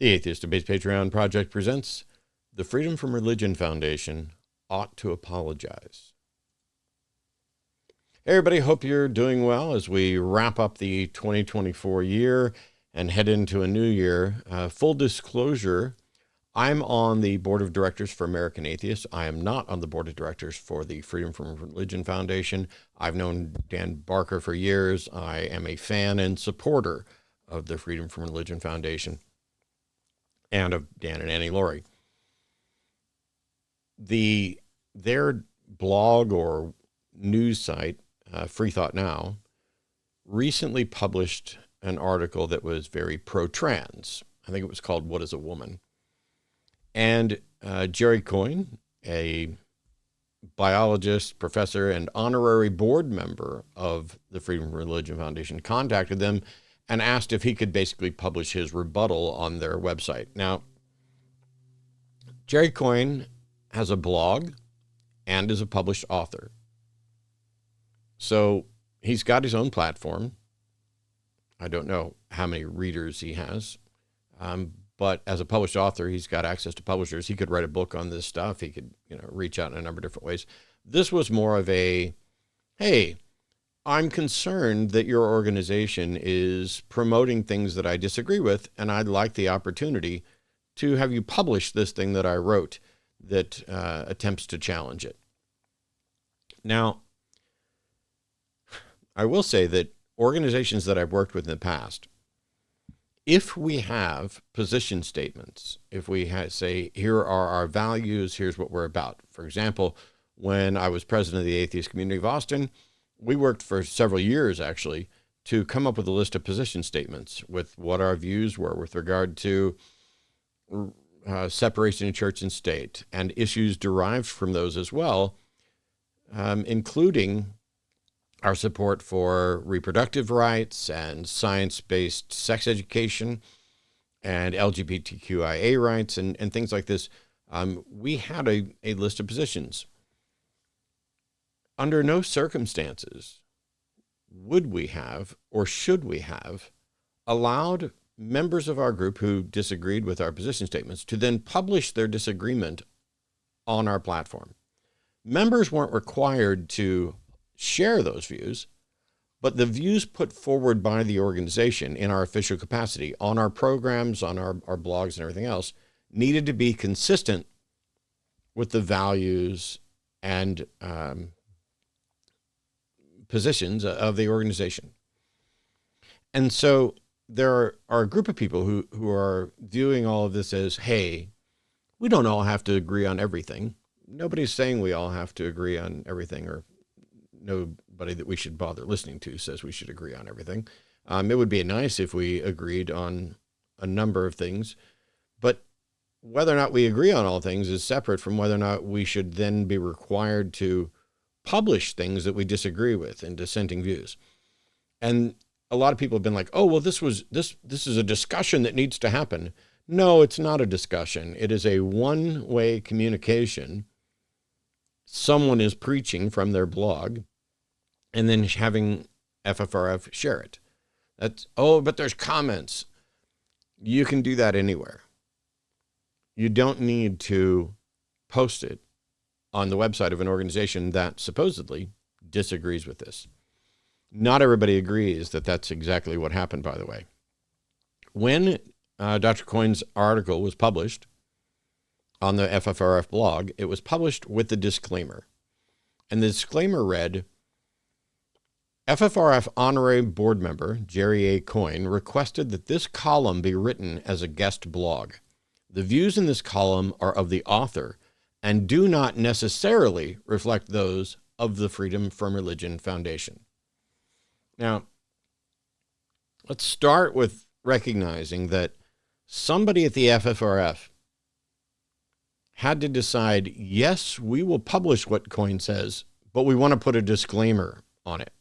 The Atheist Debates Patreon project presents the Freedom from Religion Foundation Ought to Apologize. Hey everybody, hope you're doing well as we wrap up the 2024 year and head into a new year. Full disclosure, I'm on the board of directors for American Atheists. I am not on the board of directors for the Freedom from Religion Foundation. I've known Dan Barker for years. I am a fan and supporter of the Freedom from Religion Foundation and of Dan and Annie Laurie. Their blog or news site, Free Thought Now, recently published an article that was very pro-trans. I think it was called What is a Woman? And Jerry Coyne, a biologist, professor, and honorary board member of the Freedom from Religion Foundation, contacted them and asked if he could basically publish his rebuttal on their website. Now, Jerry Coyne has a blog and is a published author. So he's got his own platform. I don't know how many readers he has, but as a published author, he's got access to publishers. He could write a book on this stuff. He could, reach out in a number of different ways. This was more of a, hey, I'm concerned that your organization is promoting things that I disagree with, and I'd like the opportunity to have you publish this thing that I wrote that attempts to challenge it. Now, I will say that organizations that I've worked with in the past, if we have position statements, if we say, here are our values, here's what we're about. For example, when I was president of the Atheist Community of Austin, we worked for several years, actually, to come up with a list of position statements with what our views were with regard to separation of church and state and issues derived from those as well, including our support for reproductive rights and science-based sex education and LGBTQIA rights and things like this. We had a list of positions. Under no circumstances would we have, or should we have, allowed members of our group who disagreed with our position statements to then publish their disagreement on our platform. Members weren't required to share those views, but the views put forward by the organization in our official capacity on our programs, on our blogs and everything else needed to be consistent with the values and positions of the organization. And so there are a group of people who are viewing all of this as, hey, we don't all have to agree on everything. Nobody's saying we all have to agree on everything, or nobody that we should bother listening to says we should agree on everything. It would be nice if we agreed on a number of things, but whether or not we agree on all things is separate from whether or not we should then be required to publish things that we disagree with and dissenting views. And a lot of people have been like, oh, well, this is a discussion that needs to happen. No, it's not a discussion. It is a one-way communication. Someone is preaching from their blog and then having FFRF share it. But there's comments. You can do that anywhere. You don't need to post it on the website of an organization that supposedly disagrees with this. Not everybody agrees that that's exactly what happened, by the way. When Dr. Coyne's article was published on the FFRF blog, it was published with the disclaimer. And the disclaimer read, FFRF Honorary Board Member Jerry A. Coyne requested that this column be written as a guest blog. The views in this column are of the author and do not necessarily reflect those of the Freedom from Religion Foundation. Now, let's start with recognizing that somebody at the FFRF had to decide, yes, we will publish what Coyne says, but we want to put a disclaimer on it.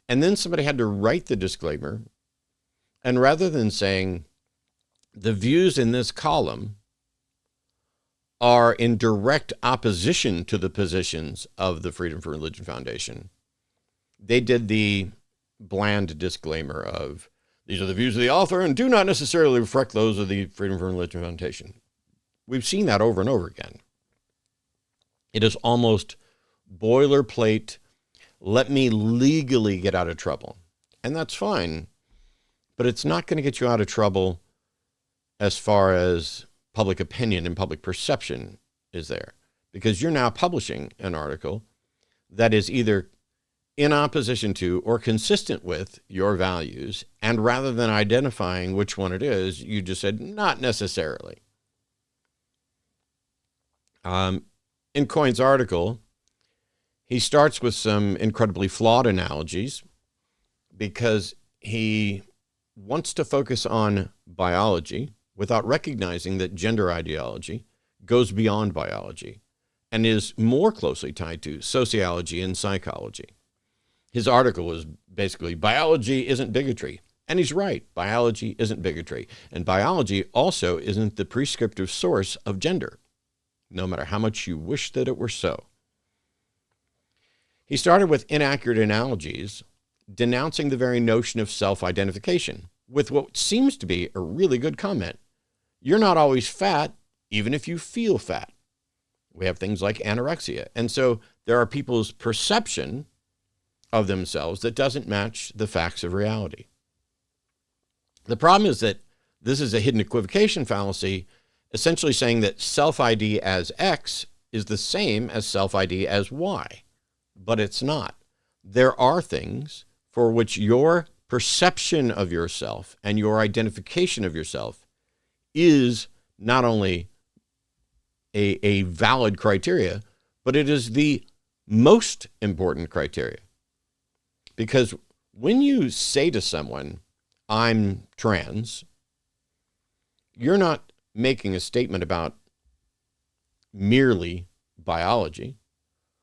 And then somebody had to write the disclaimer, and rather than saying the views in this column are in direct opposition to the positions of the Freedom from Religion Foundation, they did the bland disclaimer of These are the views of the author and do not necessarily reflect those of the Freedom from Religion Foundation. We've seen that over and over again. It is almost boilerplate, let me legally get out of trouble. And that's fine, but it's not going to get you out of trouble as far as public opinion and public perception is there, because you're now publishing an article that is either in opposition to or consistent with your values, and rather than identifying which one it is, you just said, not necessarily. In Coyne's article, he starts with some incredibly flawed analogies because he wants to focus on biology without recognizing that gender ideology goes beyond biology and is more closely tied to sociology and psychology. His article was basically, biology isn't bigotry. And he's right, biology isn't bigotry. And biology also isn't the prescriptive source of gender, no matter how much you wish that it were so. He started with inaccurate analogies, denouncing the very notion of self-identification, with what seems to be a really good comment. You're not always fat, even if you feel fat. We have things like anorexia. And so there are people's perception of themselves that doesn't match the facts of reality. The problem is that this is a hidden equivocation fallacy, essentially saying that self-ID as X is the same as self-ID as Y, but it's not. There are things for which your perception of yourself and your identification of yourself is not only a valid criteria, but it is the most important criteria. Because when you say to someone, I'm trans, you're not making a statement about merely biology.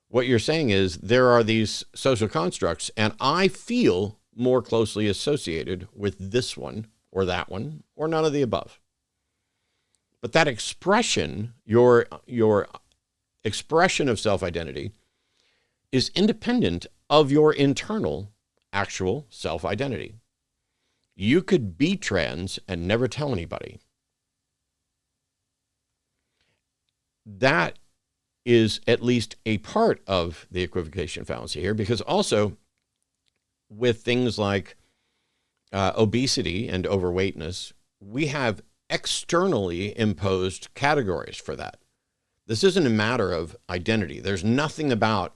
What you're saying is there are these social constructs, and I feel more closely associated with this one or that one or none of the above. But that expression, your expression of self-identity, is independent of your internal actual self-identity. You could be trans and never tell anybody. That is at least a part of the equivocation fallacy here, because also with things like obesity and overweightness, we have externally imposed categories for that. This isn't a matter of identity. There's nothing about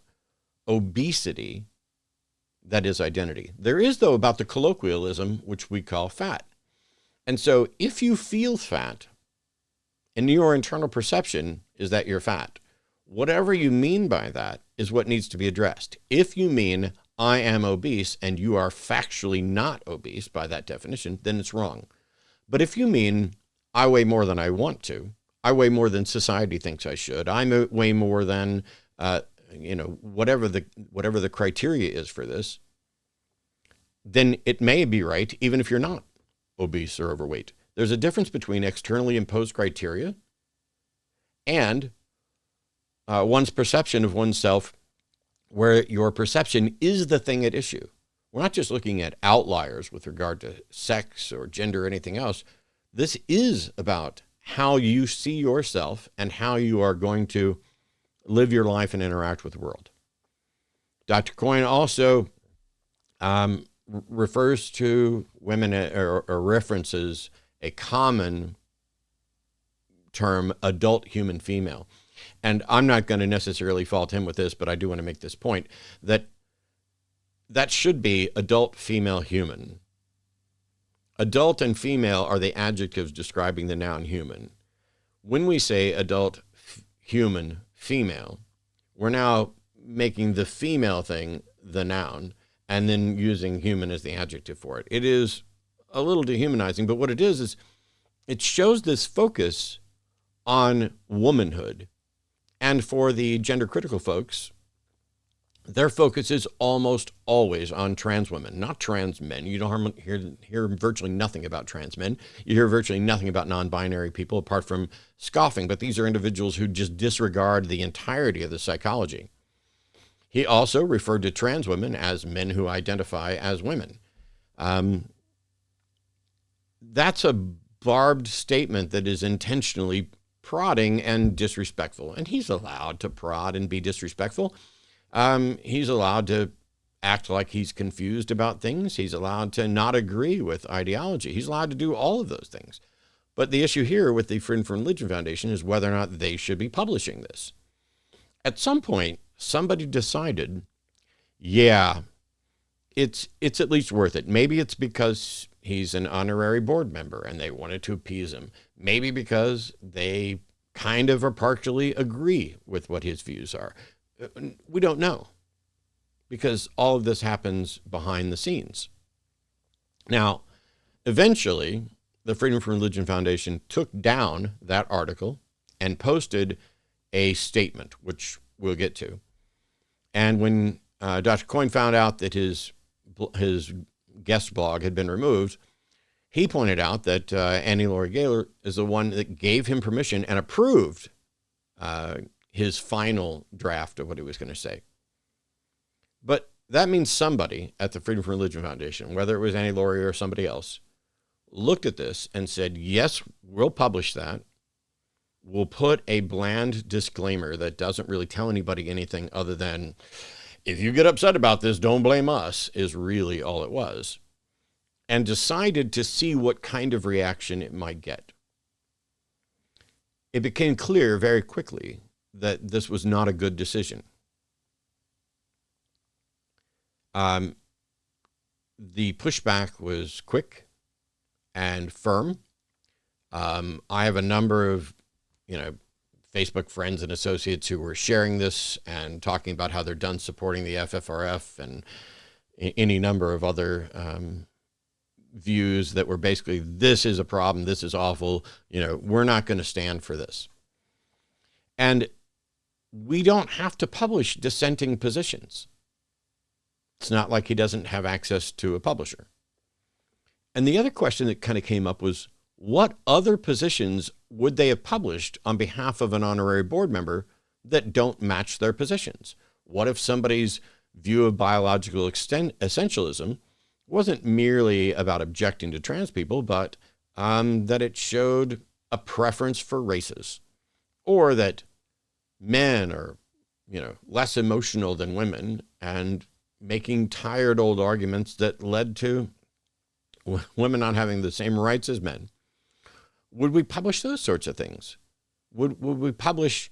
obesity that is identity. There is, though, about the colloquialism, which we call fat. And so if you feel fat and your internal perception is that you're fat, whatever you mean by that is what needs to be addressed. If you mean I am obese and you are factually not obese by that definition, then it's wrong. But if you mean I weigh more than I want to, I weigh more than society thinks I should, I weigh more than whatever the criteria is for this, then it may be right, even if you're not obese or overweight. There's a difference between externally imposed criteria and one's perception of oneself, where your perception is the thing at issue. We're not just looking at outliers with regard to sex or gender or anything else. This is about how you see yourself and how you are going to live your life and interact with the world. Dr. Coyne also refers to women or references a common term, adult human female. And I'm not going to necessarily fault him with this, but I do want to make this point, that should be adult female human. Adult and female are the adjectives describing the noun human. When we say adult human female, we're now making the female thing the noun and then using human as the adjective for it. It is a little dehumanizing, but what it is it shows this focus on womanhood. And for the gender critical folks, their focus is almost always on trans women, not trans men. You don't hear virtually nothing about trans men. You hear virtually nothing about non-binary people apart from scoffing, but these are individuals who just disregard the entirety of the psychology. He also referred to trans women as men who identify as women. that's a barbed statement that is intentionally prodding and disrespectful. And he's allowed to prod and be disrespectful. He's allowed to act like he's confused about things. He's allowed to not agree with ideology. He's allowed to do all of those things. But the issue here with the Freedom from Religion Foundation is whether or not they should be publishing this. At some point, somebody decided, yeah, it's at least worth it. Maybe it's because he's an honorary board member and they wanted to appease him. Maybe because they kind of or partially agree with what his views are. We don't know, because all of this happens behind the scenes. Now, eventually, the Freedom from Religion Foundation took down that article and posted a statement, which we'll get to. And when Dr. Coyne found out that his guest blog had been removed, he pointed out that Annie-Laurie Gaylor is the one that gave him permission and approved his final draft of what he was going to say. But that means somebody at the Freedom from Religion Foundation, whether it was Annie-Laurie or somebody else, looked at this and said, yes, we'll publish that. We'll put a bland disclaimer that doesn't really tell anybody anything other than, if you get upset about this, don't blame us, is really all it was. And decided to see what kind of reaction it might get. It became clear very quickly that this was not a good decision. The pushback was quick and firm. I have a number of, Facebook friends and associates who were sharing this and talking about how they're done supporting the FFRF and any number of other views that were basically, this is a problem, this is awful, we're not going to stand for this. And we don't have to publish dissenting positions. It's not like he doesn't have access to a publisher. And the other question that kind of came up was, what other positions would they have published on behalf of an honorary board member that don't match their positions? What if somebody's view of biological essentialism wasn't merely about objecting to trans people, but that it showed a preference for races, or that men are, less emotional than women, and making tired old arguments that led to women not having the same rights as men? Would we publish those sorts of things? Would we publish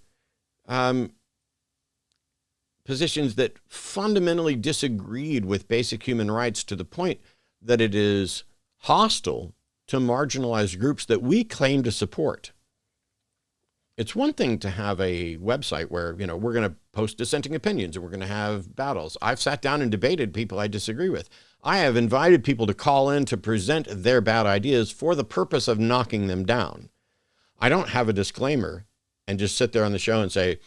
positions that fundamentally disagreed with basic human rights to the point that it is hostile to marginalized groups that we claim to support? It's one thing to have a website where, we're going to post dissenting opinions and we're going to have battles. I've sat down and debated people I disagree with. I have invited people to call in to present their bad ideas for the purpose of knocking them down. I don't have a disclaimer and just sit there on the show and say,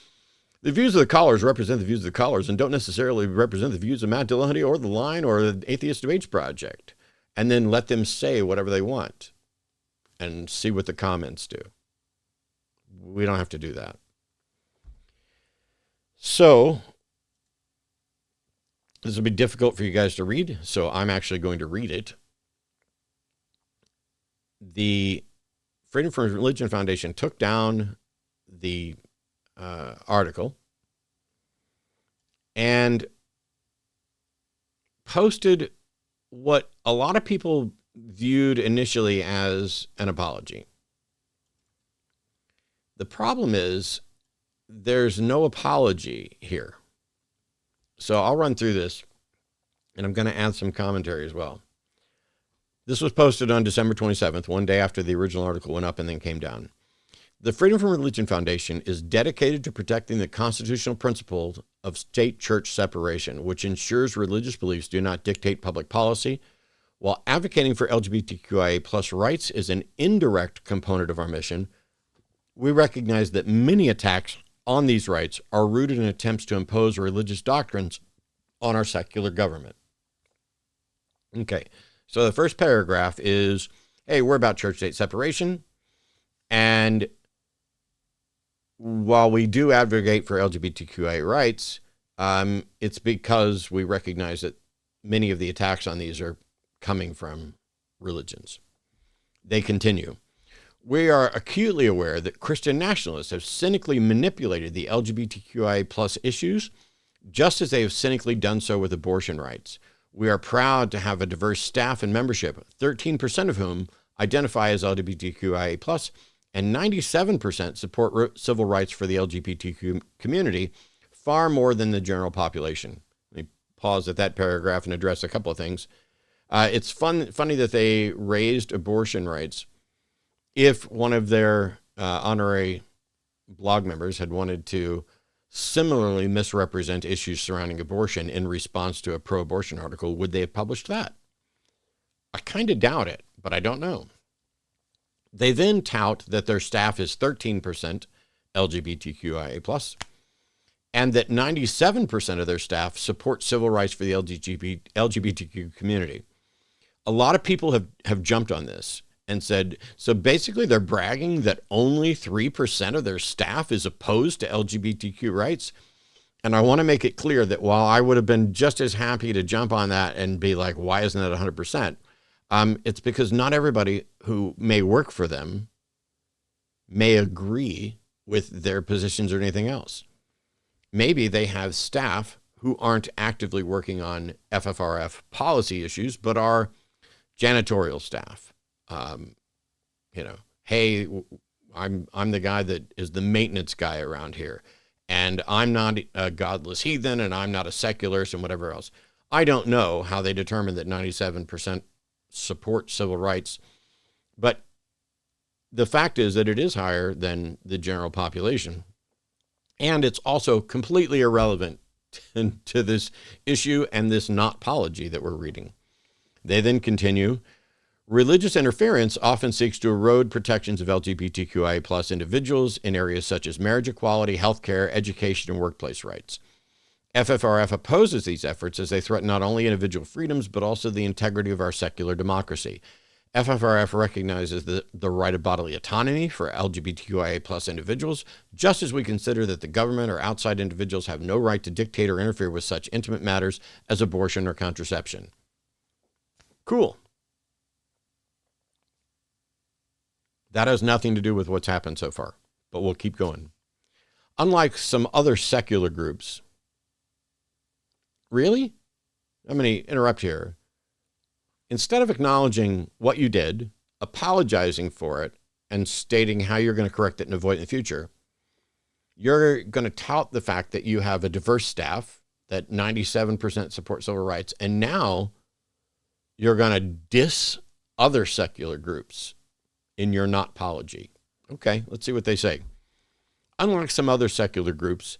the views of the callers represent the views of the callers and don't necessarily represent the views of Matt Dillahunty or The Line or the Atheist Debates Project, and then let them say whatever they want and see what the comments do. We don't have to do that. So this will be difficult for you guys to read, so I'm actually going to read it. The Freedom from Religion Foundation took down the article and posted what a lot of people viewed initially as an apology. The problem is there's no apology here. So I'll run through this, and I'm going to add some commentary as well. This was posted on December 27th, one day after the original article went up and then came down. The Freedom from Religion Foundation is dedicated to protecting the constitutional principle of state-church separation, which ensures religious beliefs do not dictate public policy. While advocating for LGBTQIA plus rights is an indirect component of our mission, we recognize that many attacks on these rights are rooted in attempts to impose religious doctrines on our secular government. Okay, so the first paragraph is, hey, we're about church-state separation, and while we do advocate for LGBTQIA rights, it's because we recognize that many of the attacks on these are coming from religions. They continue. We are acutely aware that Christian nationalists have cynically manipulated the LGBTQIA plus issues, just as they have cynically done so with abortion rights. We are proud to have a diverse staff and membership, 13% of whom identify as LGBTQIA plus, and 97% support civil rights for the LGBTQ community, far more than the general population. Let me pause at that paragraph and address a couple of things. It's funny that they raised abortion rights. If one of their honorary blog members had wanted to similarly misrepresent issues surrounding abortion in response to a pro-abortion article, would they have published that? I kind of doubt it, but I don't know. They then tout that their staff is 13% LGBTQIA+, and that 97% of their staff support civil rights for the LGBTQ community. A lot of people have jumped on this and said, so basically they're bragging that only 3% of their staff is opposed to LGBTQ rights. And I want to make it clear that while I would have been just as happy to jump on that and be like, why isn't that 100%? It's because not everybody who may work for them may agree with their positions or anything else. Maybe they have staff who aren't actively working on FFRF policy issues, but are janitorial staff. Hey, I'm the guy that is the maintenance guy around here, and I'm not a godless heathen, and I'm not a secularist and whatever else. I don't know how they determine that 97% support civil rights, but the fact is that it is higher than the general population. And it's also completely irrelevant to this issue and this not-pology that we're reading. They then continue, religious interference often seeks to erode protections of LGBTQIA plus individuals in areas such as marriage equality, healthcare, education, and workplace rights. FFRF opposes these efforts as they threaten not only individual freedoms, but also the integrity of our secular democracy. FFRF recognizes the right of bodily autonomy for LGBTQIA plus individuals, just as we consider that the government or outside individuals have no right to dictate or interfere with such intimate matters as abortion or contraception. Cool. That has nothing to do with what's happened so far, but we'll keep going. Unlike some other secular groups, really? I'm going to interrupt here. Instead of acknowledging what you did, apologizing for it, and stating how you're going to correct it and avoid it in the future, you're going to tout the fact that you have a diverse staff, that 97% support civil rights, and now you're going to diss other secular groups in your not-pology. Okay, let's see what they say. Unlike some other secular groups,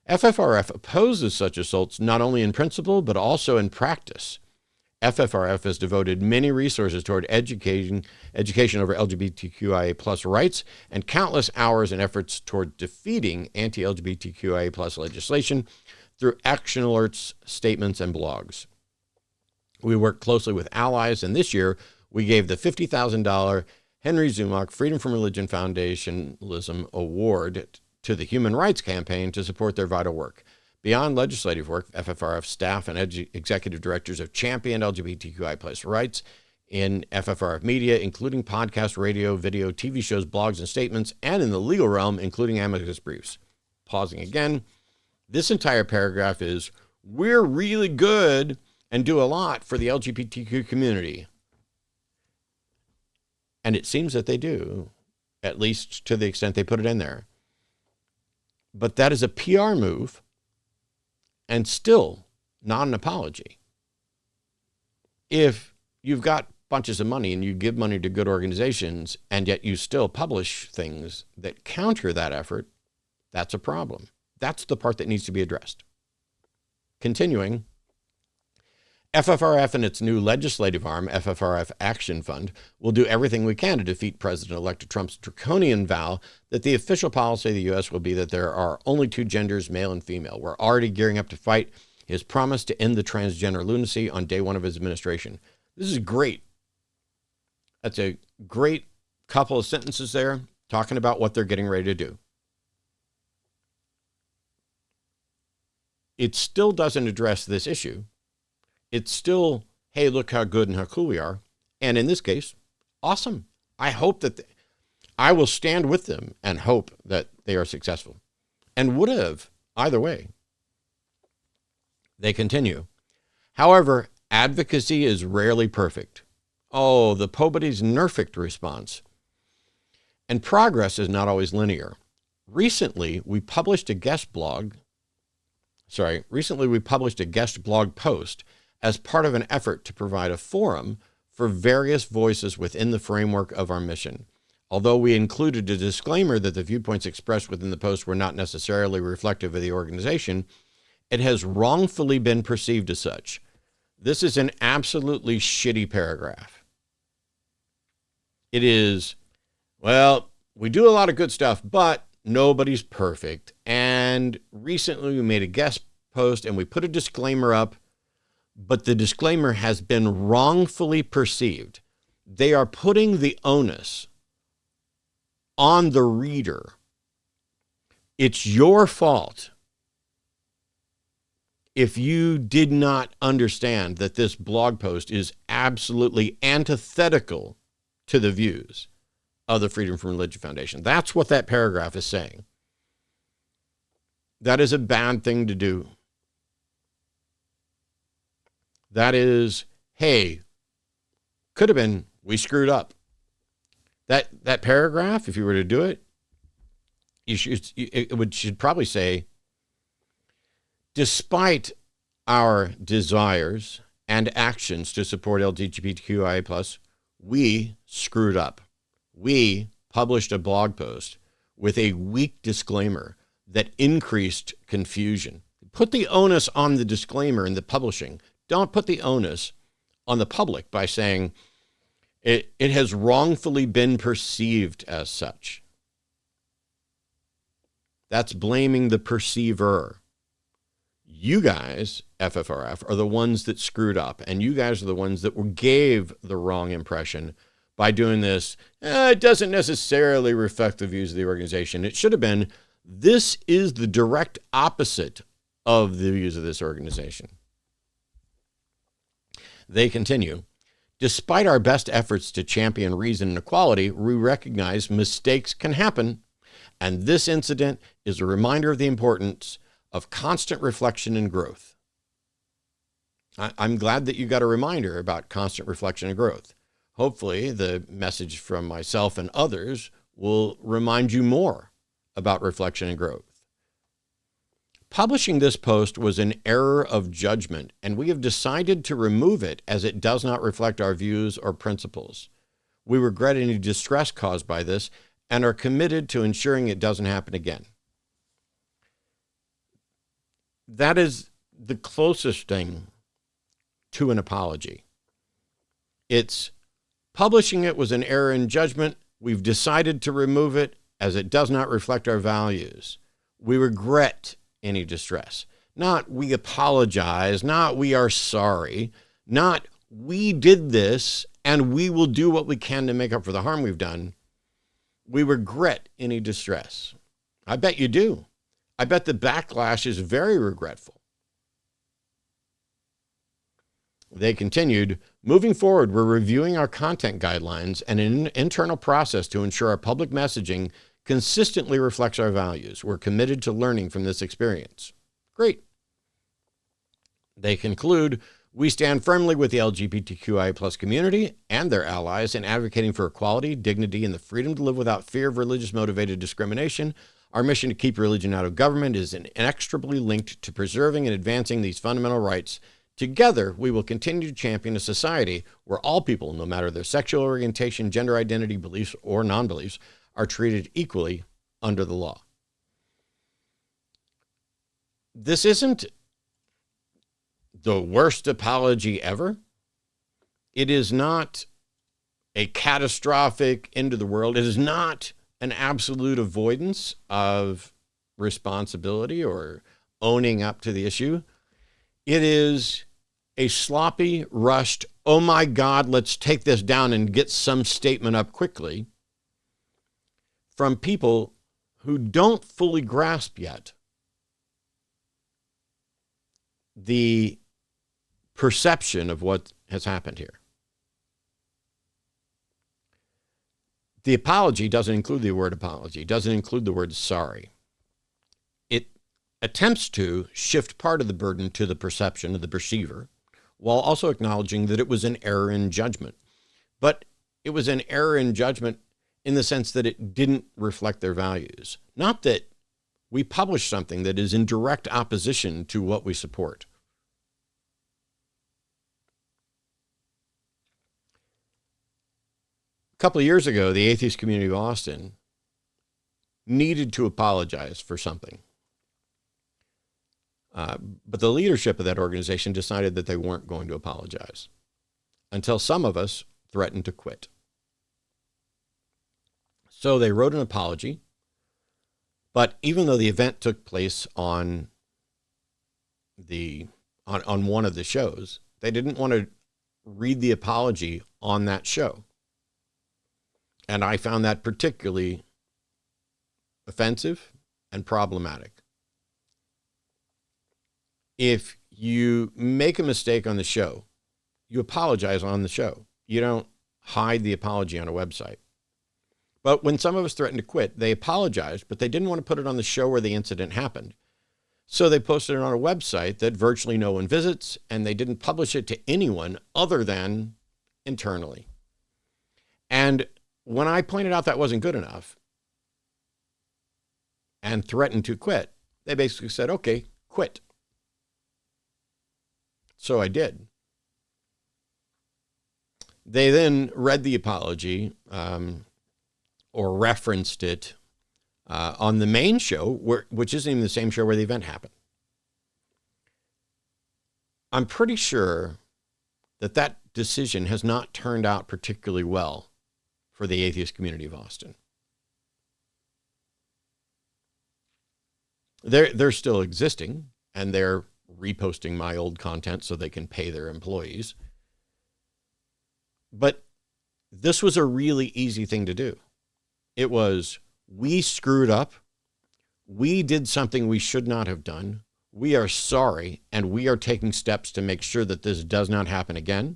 FFRF opposes such assaults not only in principle, but also in practice. FFRF has devoted many resources toward education over LGBTQIA plus rights and countless hours and efforts toward defeating anti-LGBTQIA plus legislation through action alerts, statements, and blogs. We work closely with allies, and this year we gave the $50,000 Henry Zumach Freedom from Religion Foundationalism Award to the Human Rights Campaign to support their vital work. Beyond legislative work, FFRF staff and executive directors have championed LGBTQI plus rights in FFRF media, including podcasts, radio, video, TV shows, blogs, and statements, and in the legal realm, including amicus briefs. Pausing again, this entire paragraph is, we're really good and do a lot for the LGBTQ community. And it seems that they do, at least to the extent they put it in there. But that is a PR move and still not an apology. If you've got bunches of money and you give money to good organizations and yet you still publish things that counter that effort, that's a problem. That's the part that needs to be addressed. Continuing, FFRF and its new legislative arm, FFRF Action Fund, will do everything we can to defeat President-elect Trump's draconian vow that the official policy of the U.S. will be that there are only two genders, male and female. We're already gearing up to fight his promise to end the transgender lunacy on day one of his administration. This is great. That's a great couple of sentences there talking about what they're getting ready to do. It still doesn't address this issue. It's still, hey, look how good and how cool we are. And in this case, awesome. I hope that I will stand with them and hope that they are successful, and would have either way. They continue. However, advocacy is rarely perfect. Oh, the Pobody's nerfect response. And progress is not always linear. Recently, we published a guest blog post as part of an effort to provide a forum for various voices within the framework of our mission. Although we included a disclaimer that the viewpoints expressed within the post were not necessarily reflective of the organization, it has wrongfully been perceived as such. This is an absolutely shitty paragraph. It is, well, we do a lot of good stuff, but nobody's perfect. And recently we made a guest post and we put a disclaimer up, but the disclaimer has been wrongfully perceived. They are putting the onus on the reader. It's your fault if you did not understand that this blog post is absolutely antithetical to the views of the Freedom from Religion Foundation. That's what that paragraph is saying. That is a bad thing to do. That is, hey, could have been, we screwed up. That paragraph, if you were to do it, should probably say, despite our desires and actions to support LGBTQIA+, we screwed up. We published a blog post with a weak disclaimer that increased confusion. Put the onus on the disclaimer in the publishing. Don't put the onus on the public by saying it has wrongfully been perceived as such. That's blaming the perceiver. You guys, FFRF, are the ones that screwed up, and you guys are the ones that gave the wrong impression by doing this. It doesn't necessarily reflect the views of the organization. It should have been, this is the direct opposite of the views of this organization. They continue, despite our best efforts to champion reason and equality, we recognize mistakes can happen, and this incident is a reminder of the importance of constant reflection and growth. I'm glad that you got a reminder about constant reflection and growth. Hopefully, the message from myself and others will remind you more about reflection and growth. Publishing this post was an error of judgment, and we have decided to remove it as it does not reflect our views or principles. We regret any distress caused by this and are committed to ensuring it doesn't happen again. That is the closest thing to an apology. It's publishing it was an error in judgment. We've decided to remove it as it does not reflect our values. We regret any distress. Not we apologize, not we are sorry, not we did this and we will do what we can to make up for the harm we've done. We regret any distress. I bet you do. I bet the Backlash is very regretful. They continued, moving forward, we're reviewing our content guidelines and an internal process to ensure our public messaging consistently reflects our values. We're committed to learning from this experience. Great. They conclude, we stand firmly with the LGBTQIA+ community and their allies in advocating for equality, dignity, and the freedom to live without fear of religious-motivated discrimination. Our mission to keep religion out of government is inextricably linked to preserving and advancing these fundamental rights. Together, we will continue to champion a society where all people, no matter their sexual orientation, gender identity, beliefs, or non-beliefs, are treated equally under the law. This isn't the worst apology ever. It is not a catastrophic end of the world. It is not an absolute avoidance of responsibility or owning up to the issue. It is a sloppy, rushed, oh my God, let's take this down and get some statement up quickly from people who don't fully grasp yet the perception of what has happened here. The apology doesn't include the word apology, doesn't include the word sorry. It attempts to shift part of the burden to the perception of the perceiver, while also acknowledging that it was an error in judgment. But it was an error in judgment in the sense that it didn't reflect their values. Not that we publish something that is in direct opposition to what we support. A couple of years ago, the atheist community of Austin needed to apologize for something. But the leadership of that organization decided that they weren't going to apologize until some of us threatened to quit. So they wrote an apology, but even though the event took place on one of the shows, they didn't want to read the apology on that show. And I found that particularly offensive and problematic. If you make a mistake on the show, you apologize on the show. You don't hide the apology on a website. But when some of us threatened to quit, they apologized, but they didn't want to put it on the show where the incident happened. So they posted it on a website that virtually no one visits, and they didn't publish it to anyone other than internally. And when I pointed out that wasn't good enough and threatened to quit, they basically said, okay, quit. So I did. They then read the apology or referenced it on the main show, which isn't even the same show where the event happened. I'm pretty sure that decision has not turned out particularly well for the atheist community of Austin. They're still existing, and they're reposting my old content so they can pay their employees. But this was a really easy thing to do. It was, we screwed up. We did something we should not have done. We are sorry, and we are taking steps to make sure that this does not happen again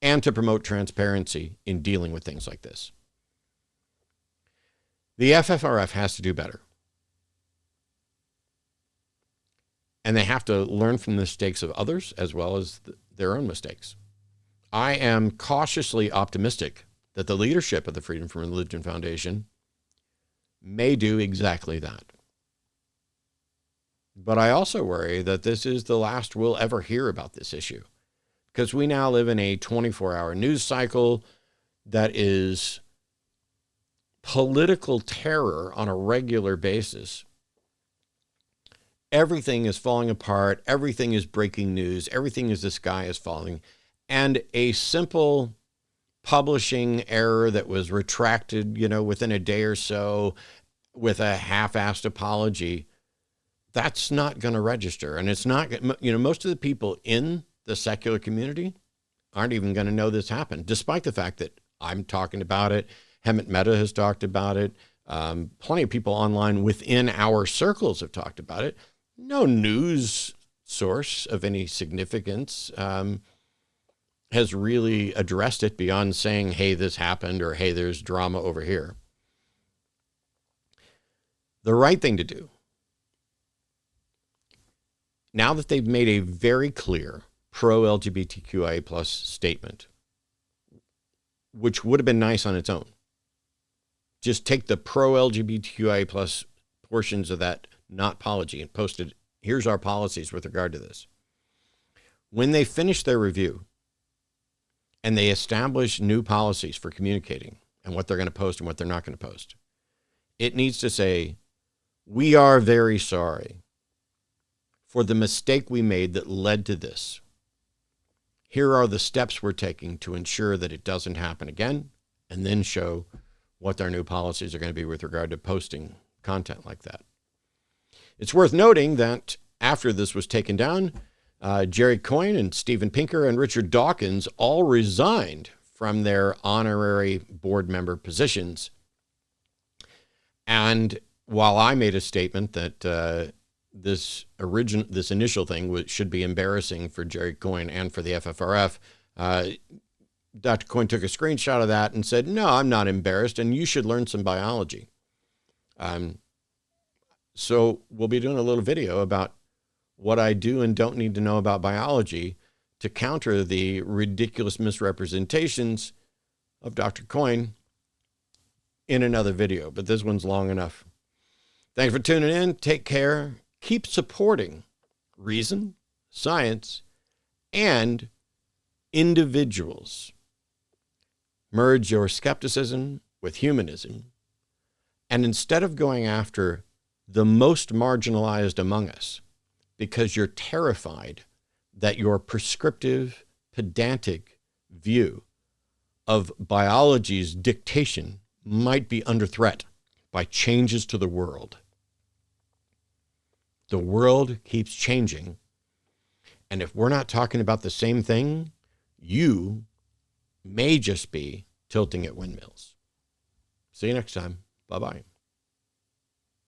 and to promote transparency in dealing with things like this. The FFRF has to do better. And they have to learn from the mistakes of others as well as their own mistakes. I am cautiously optimistic that the leadership of the Freedom from Religion Foundation may do exactly that. But I also worry that this is the last we'll ever hear about this issue, because we now live in a 24-hour news cycle that is political terror on a regular basis. Everything is falling apart. Everything is breaking news. Everything is the sky is falling. And a simple publishing error that was retracted, within a day or so with a half-assed apology, that's not going to register. And it's not, most of the people in the secular community aren't even going to know this happened, despite the fact that I'm talking about it. Hemant Mehta has talked about it. Plenty of people online within our circles have talked about it. No news source of any significance has really addressed it beyond saying, hey, this happened, or hey, there's drama over here. The right thing to do, now that they've made a very clear pro-LGBTQIA plus statement, which would have been nice on its own, just take the pro-LGBTQIA plus portions of that not-pology and post it. Here's our policies with regard to this. When they finish their review and they establish new policies for communicating and what they're going to post and what they're not going to post, it needs to say, we are very sorry for the mistake we made that led to this. Here are the steps we're taking to ensure that it doesn't happen again, and then show what their new policies are going to be with regard to posting content like that. It's worth noting that after this was taken down, Jerry Coyne and Steven Pinker and Richard Dawkins all resigned from their honorary board member positions. And while I made a statement that this initial thing should be embarrassing for Jerry Coyne and for the FFRF, Dr. Coyne took a screenshot of that and said, no, I'm not embarrassed, and you should learn some biology. So we'll be doing a little video about what I do and don't need to know about biology to counter the ridiculous misrepresentations of Dr. Coyne in another video, but this one's long enough. Thanks for tuning in. Take care. Keep supporting reason, science, and individuals. Merge your skepticism with humanism. And instead of going after the most marginalized among us, because you're terrified that your prescriptive, pedantic view of biology's dictation might be under threat by changes to the world. The world keeps changing. And if we're not talking about the same thing, you may just be tilting at windmills. See you next time. Bye-bye.